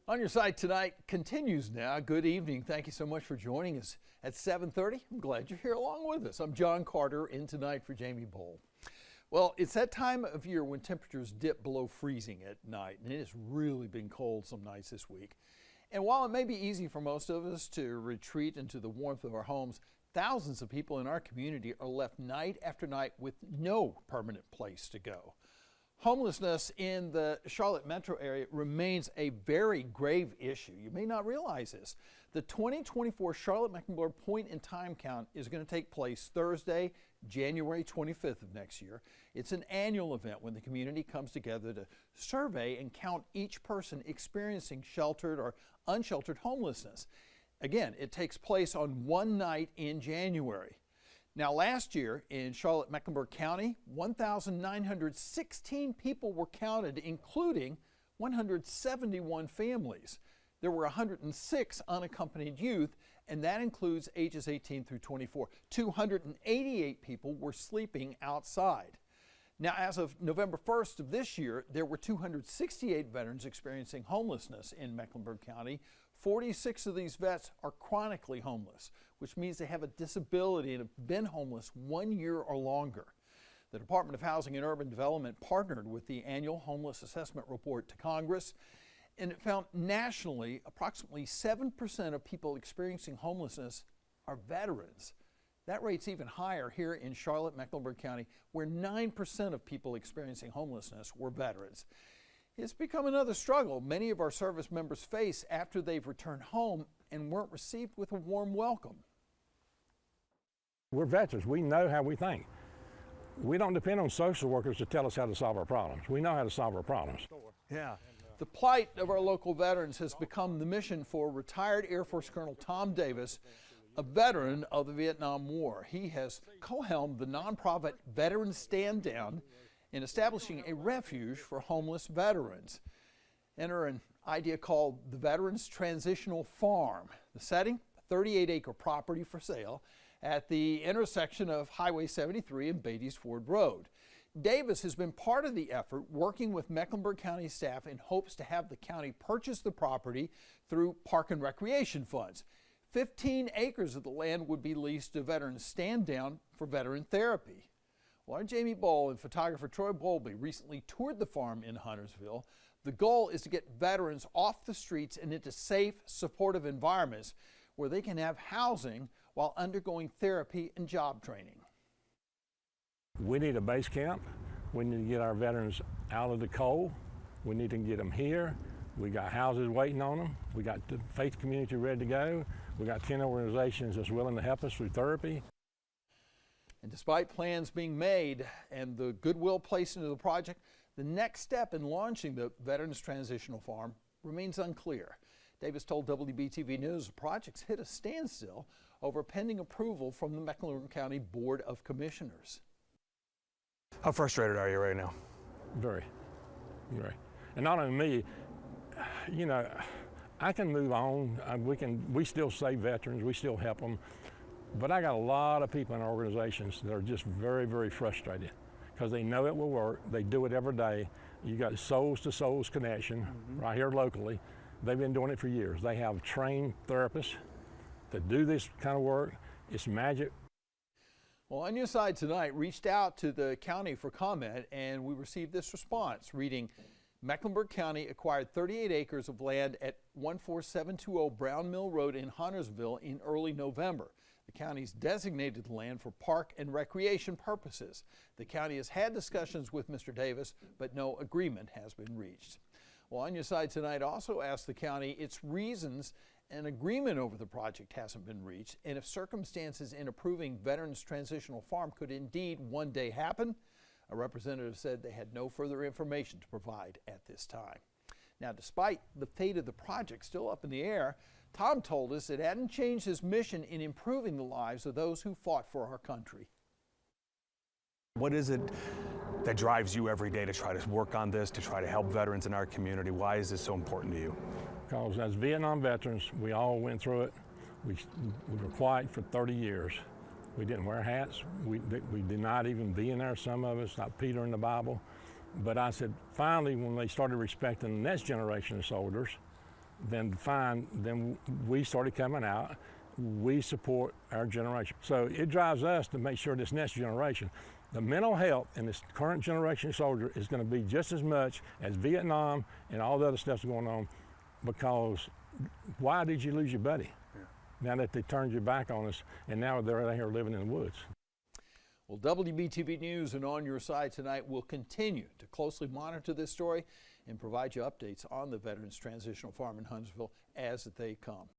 On Your Side Tonight continues now. Good evening. Thank you so much for joining us at 7:30. I'm glad you're here along with us. I'm John Carter, in tonight for Jamie Boll. Well, it's that time of year when temperatures dip below freezing at night, and it has really been cold some nights this week. And while it may be easy for most of us to retreat into the warmth of our homes, thousands of people in our community are left night after night with no permanent place to go. Homelessness in the Charlotte metro area remains a very grave issue. You may not realize this. The 2024 Charlotte-Mecklenburg Point in Time Count is going to take place Thursday, January 25th of next year. It's an annual event when the community comes together to survey and count each person experiencing sheltered or unsheltered homelessness. Again, it takes place on one night in January. Now, last year in Charlotte-Mecklenburg County, 1,916 people were counted, including 171 families. There were 106 unaccompanied youth, and that includes ages 18 through 24. 288 people were sleeping outside. Now, as of November 1st of this year, there were 268 veterans experiencing homelessness in Mecklenburg County. 46 of these vets are chronically homeless, which means they have a disability and have been homeless 1 year or longer. The Department of Housing and Urban Development partnered with the annual homeless assessment report to Congress, and it found nationally approximately 7% of people experiencing homelessness are veterans. That rate's even higher here in Charlotte-Mecklenburg County, where 9% of people experiencing homelessness were veterans. It's become another struggle many of our service members face after they've returned home and weren't received with a warm welcome. We're veterans. We know how we think. We don't depend on social workers to tell us how to solve our problems. We know how to solve our problems. Yeah. The plight of our local veterans has become the mission for retired Air Force Colonel Tom Davis, a veteran of the Vietnam War. He has co-helmed the nonprofit Veterans Stand Down in establishing a refuge for homeless veterans. Enter an idea called the Veterans Transitional Farm. The setting, a 38-acre property for sale at the intersection of Highway 73 and Beatties Ford Road. Davis has been part of the effort, working with Mecklenburg County staff in hopes to have the county purchase the property through park and recreation funds. 15 acres of the land would be leased to Veterans Stand Down for veteran therapy. Well, our Jamie Boll and photographer Troy Bowlby recently toured the farm in Huntersville. The goal is to get veterans off the streets and into safe, supportive environments where they can have housing while undergoing therapy and job training. We need a base camp. We need to get our veterans out of the cold. We need to get them here. We got houses waiting on them. We got the faith community ready to go. We got 10 organizations that's willing to help us through therapy. And despite plans being made and the goodwill placed into the project, the next step in launching the Veterans Transitional Farm remains unclear. Davis told WBTV News the project's hit a standstill over pending approval from the Mecklenburg County Board of Commissioners. How frustrated are you right now? Very, very. And not only me, you know, I can move on. We still save veterans, we still help them. But I got a lot of people in our organizations that are just very, very frustrated because they know it will work. They do it every day. You got Souls to Souls connection right here locally. They've been doing it for years. They have trained therapists that do this kind of work. It's magic. Well, On Your Side Tonight reached out to the county for comment, and we received this response reading, Mecklenburg County acquired 38 acres of land at 14720 Brown Mill Road in Huntersville in early November. The county's designated the land for park and recreation purposes. The county has had discussions with Mr. Davis, but no agreement has been reached. Well, On Your Side Tonight also asked the county its reasons an agreement over the project hasn't been reached, and if circumstances in approving Veterans Transitional Farm could indeed one day happen. A representative said they had no further information to provide at this time. Now, despite the fate of the project still up in the air, Tom told us it hadn't changed his mission in improving the lives of those who fought for our country. What is it that drives you every day to try to work on this, to try to help veterans in our community? Why is this so important to you? Because as Vietnam veterans, we all went through it. We were quiet for 30 years. We didn't wear hats. We did not even be in there, some of us, like Peter in the Bible. But I said, finally, when they started respecting the next generation of soldiers, then fine, then we started coming out. We support our generation. So it drives us to make sure this next generation, the mental health in this current generation soldier is going to be just as much as Vietnam and all the other stuff's going on, because why did you lose your buddy? Now that they turned your back on us and now they're out here living in the woods. Well, WBTV News and On Your Side Tonight will continue to closely monitor this story and provide you updates on the Veterans Transitional Farm in Huntsville as they come.